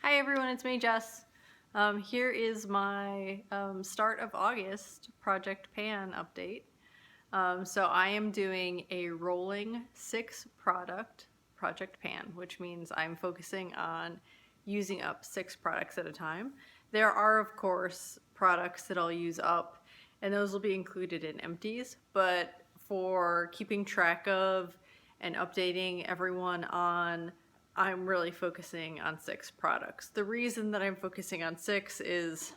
Hi everyone, it's me, Jess. Here is my start of August Project Pan update. So I am doing a rolling 6 product Project Pan, which means I'm focusing on using up 6 products at a time. There are, of course, products that I'll use up, and those will be included in empties, but for keeping track of and updating everyone on, I'm really focusing on 6 products. The reason that I'm focusing on 6 is,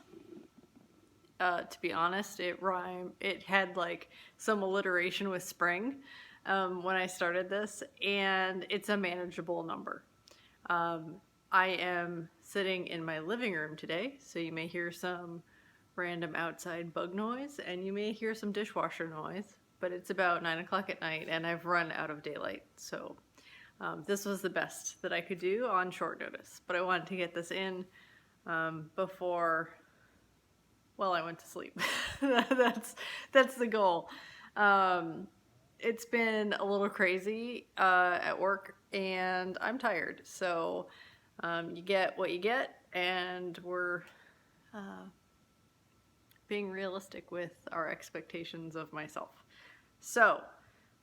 to be honest, it had like some alliteration with spring when I started this, and it's a manageable number. I am sitting in my living room today, so you may hear some random outside bug noise, and you may hear some dishwasher noise, but it's about 9 o'clock at night, and I've run out of daylight, so this was the best that I could do on short notice, but I wanted to get this in before, well, I went to sleep. That's the goal. It's been a little crazy at work, and I'm tired, so you get what you get, and we're being realistic with our expectations of myself. So,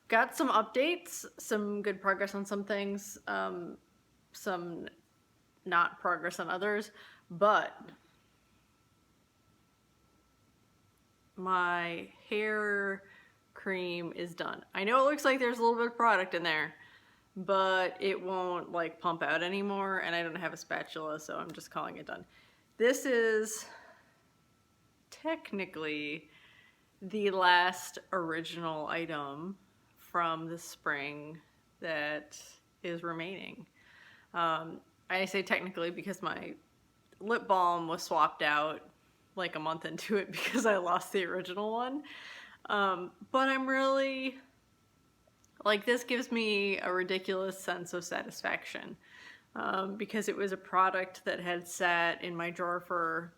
got some updates, some good progress on some things, some not progress on others, but my hair cream is done. I know it looks like there's a little bit of product in there, but it won't like pump out anymore, and I don't have a spatula, so I'm just calling it done. This is technically the last original item from the spring that is remaining. I say technically because my lip balm was swapped out like a month into it because I lost the original one. But I'm really, like, this gives me a ridiculous sense of satisfaction because it was a product that had sat in my drawer for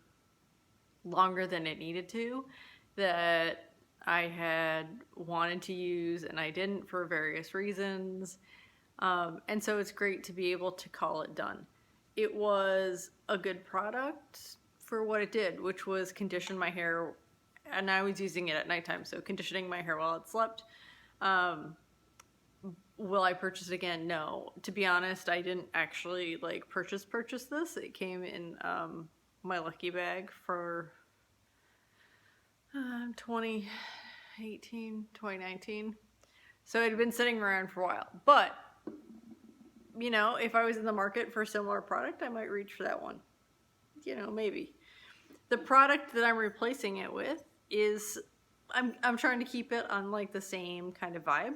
longer than it needed to, that I had wanted to use and I didn't for various reasons. And so it's great to be able to call it done. It was a good product for what it did, which was condition my hair, and I was using it at nighttime, so conditioning my hair while it slept. Will I purchase it again? No. To be honest, I didn't actually like purchase this. It came in my lucky bag for 2019. So it had been sitting around for a while. But, you know, if I was in the market for a similar product, I might reach for that one. You know, maybe. The product that I'm replacing it with is, I'm trying to keep it on like the same kind of vibe,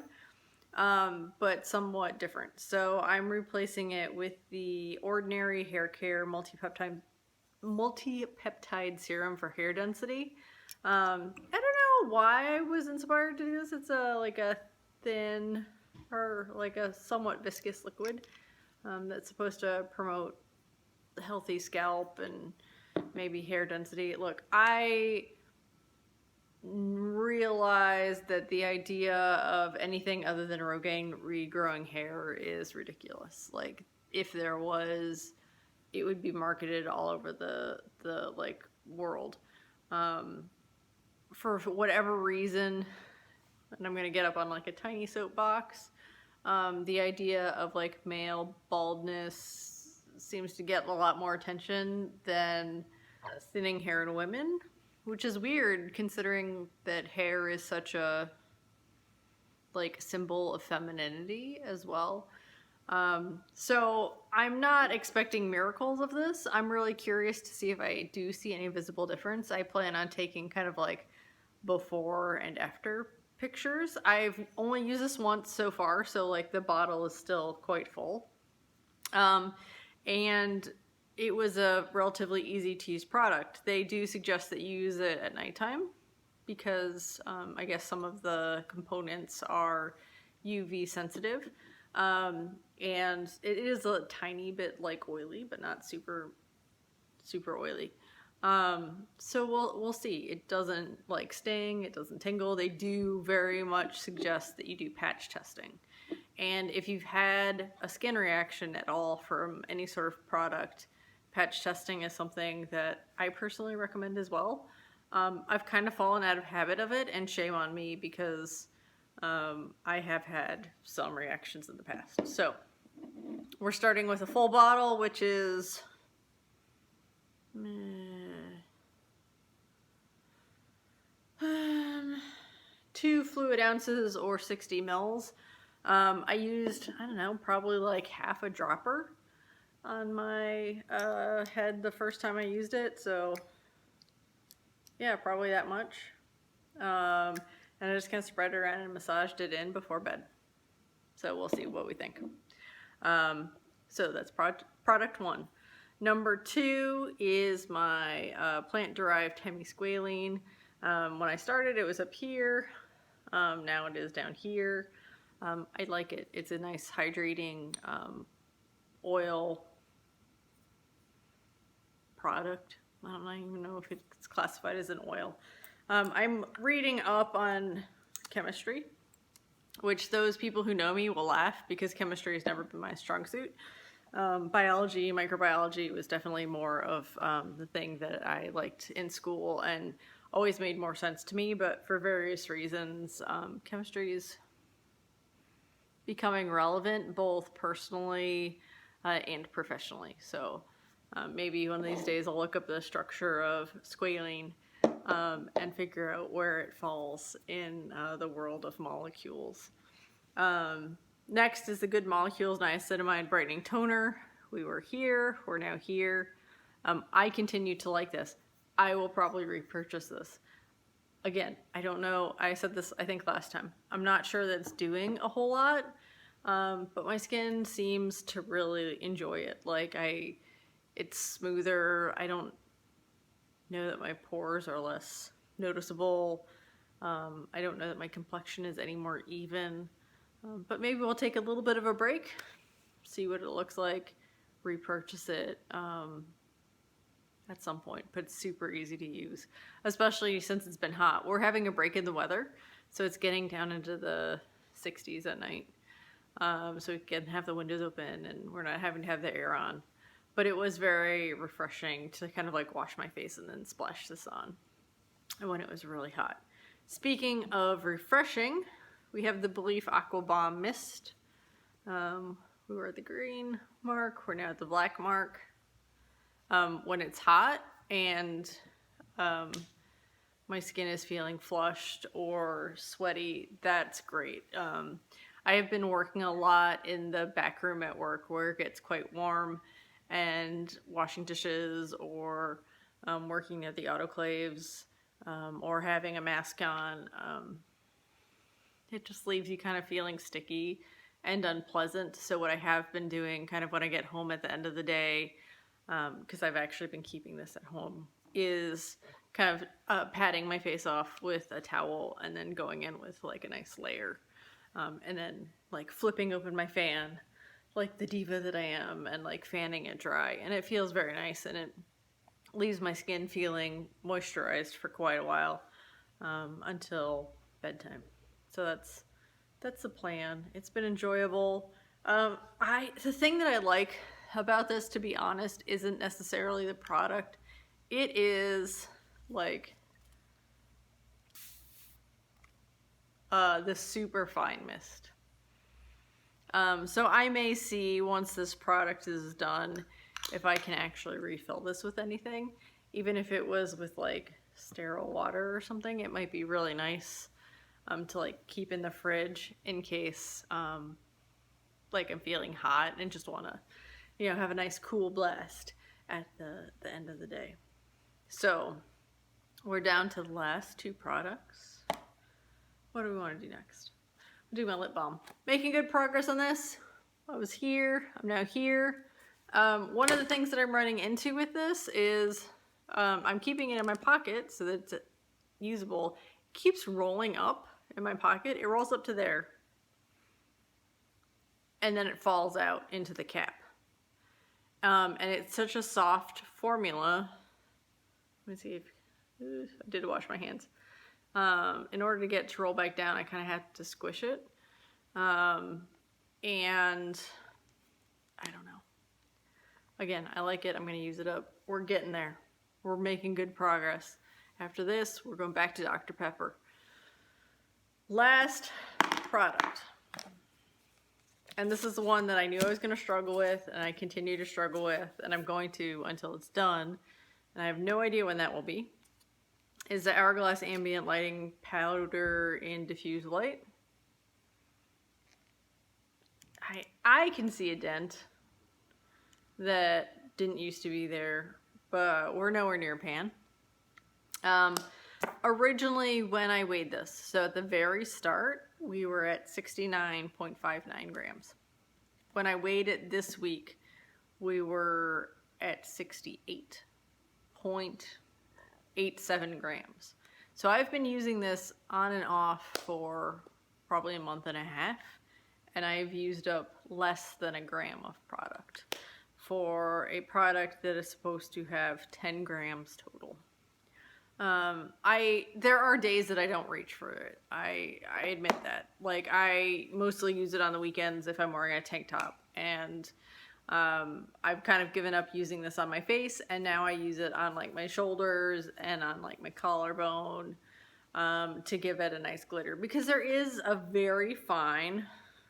but somewhat different. So I'm replacing it with the Ordinary Hair Care multi-peptide serum for hair density. I don't know why I was inspired to do this. It's like a thin or like a somewhat viscous liquid that's supposed to promote healthy scalp and maybe hair density. Look, I realized that the idea of anything other than Rogaine regrowing hair is ridiculous. Like, if there was, it would be marketed all over the like world. For whatever reason, and I'm gonna get up on like a tiny soapbox, the idea of like male baldness seems to get a lot more attention than thinning hair in women, which is weird considering that hair is such a like symbol of femininity as well. So I'm not expecting miracles of this. I'm really curious to see if I do see any visible difference. I plan on taking kind of like before and after pictures. I've only used this once so far, so like the bottle is still quite full. And it was a relatively easy to use product. They do suggest that you use it at nighttime because I guess some of the components are UV sensitive. And it is a tiny bit like oily, but not super oily. So we'll see. It doesn't like sting, it doesn't tingle. They do very much suggest that you do patch testing. And if you've had a skin reaction at all from any sort of product, patch testing is something that I personally recommend as well. I've kind of fallen out of habit of it, and shame on me because I have had some reactions in the past. So we're starting with a full bottle, which is 2 fluid ounces or 60 mils. I used, I don't know, probably like half a dropper on my head the first time I used it. So yeah, probably that much. And I just kind of spread it around and massaged it in before bed. So we'll see what we think. So that's product 1. Number 2 is my plant-derived Hemi Squalene. When I started, it was up here. Now it is down here. I like it. It's a nice hydrating oil product. I don't even know if it's classified as an oil. I'm reading up on chemistry, which those people who know me will laugh because chemistry has never been my strong suit. Biology, microbiology was definitely more of the thing that I liked in school and always made more sense to me, but for various reasons, chemistry is becoming relevant both personally and professionally. So maybe one of these days I'll look up the structure of squalene and figure out where it falls in the world of molecules. Next is the Good Molecules Niacinamide Brightening Toner. We were here, we're now here. I continue to like this. I will probably repurchase this. Again, I don't know, I said this I think last time. I'm not sure that it's doing a whole lot, but my skin seems to really enjoy it. Like it's smoother. I don't know that my pores are less noticeable. I don't know that my complexion is any more even. But maybe we'll take a little bit of a break, see what it looks like, repurchase it at some point. But it's super easy to use, especially since it's been hot. We're having a break in the weather, so it's getting down into the 60s at night. So we can have the windows open and we're not having to have the air on. But it was very refreshing to kind of like wash my face and then splash this on when it was really hot. Speaking of refreshing, we have the Belief Aqua Bomb Mist. We were at the green mark, we're now at the black mark. When it's hot and my skin is feeling flushed or sweaty, that's great. I have been working a lot in the back room at work where it gets quite warm, and washing dishes or working at the autoclaves or having a mask on. It just leaves you kind of feeling sticky and unpleasant. So what I have been doing kind of when I get home at the end of the day, because I've actually been keeping this at home, is kind of patting my face off with a towel and then going in with like a nice layer. And then like flipping open my fan like the diva that I am and like fanning it dry. And it feels very nice, and it leaves my skin feeling moisturized for quite a while until bedtime. So that's the plan. It's been enjoyable. The thing that I like about this, to be honest, isn't necessarily the product. It is like the super fine mist. So I may see once this product is done if I can actually refill this with anything. Even if it was with like sterile water or something, it might be really nice to like keep in the fridge in case like I'm feeling hot and just want to, you know, have a nice cool blast at the end of the day. So we're down to the last 2 products. What do we want to do next? I'll do my lip balm. Making good progress on this. I was here, I'm now here. One of the things that I'm running into with this is I'm keeping it in my pocket so that it's usable. It keeps rolling up in my pocket. It rolls up to there. And then it falls out into the cap. And it's such a soft formula. Let me see if I did wash my hands. In order to get it to roll back down, I kind of had to squish it. And I don't know. Again, I like it. I'm going to use it up. We're getting there. We're making good progress. After this, we're going back to Dr. Pepper. Last product. And this is the one that I knew I was going to struggle with, and I continue to struggle with, and I'm going to until it's done. And I have no idea when that will be. Is the Hourglass Ambient Lighting Powder in Diffuse Light. I can see a dent that didn't used to be there, but we're nowhere near pan. Originally, when I weighed this, so at the very start, we were at 69.59 grams. When I weighed it this week, we were at 68.87 grams. So I've been using this on and off for probably a month and a half, and I've used up less than a gram of product for a product that is supposed to have 10 grams total. There are days that I don't reach for it. I admit that. Like, I mostly use it on the weekends if I'm wearing a tank top, and I've kind of given up using this on my face, and now I use it on like my shoulders and on like my collarbone to give it a nice glitter, because there is a very fine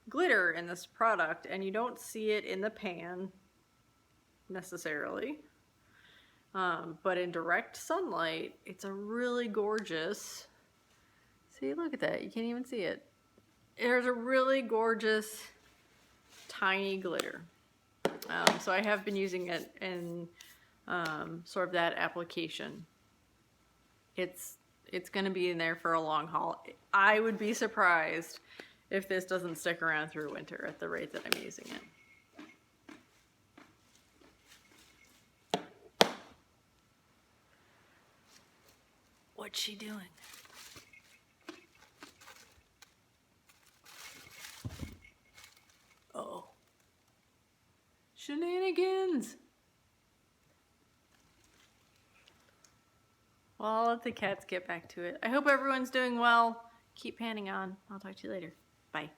glitter in this product, and you don't see it in the pan necessarily. But in direct sunlight, it's a really gorgeous, see, look at that, you can't even see it. There's a really gorgeous tiny glitter. So I have been using it in sort of that application. It's going to be in there for a long haul. I would be surprised if this doesn't stick around through winter at the rate that I'm using it. What's she doing? Oh. Shenanigans! Well, I'll let the cats get back to it. I hope everyone's doing well. Keep panning on. I'll talk to you later. Bye.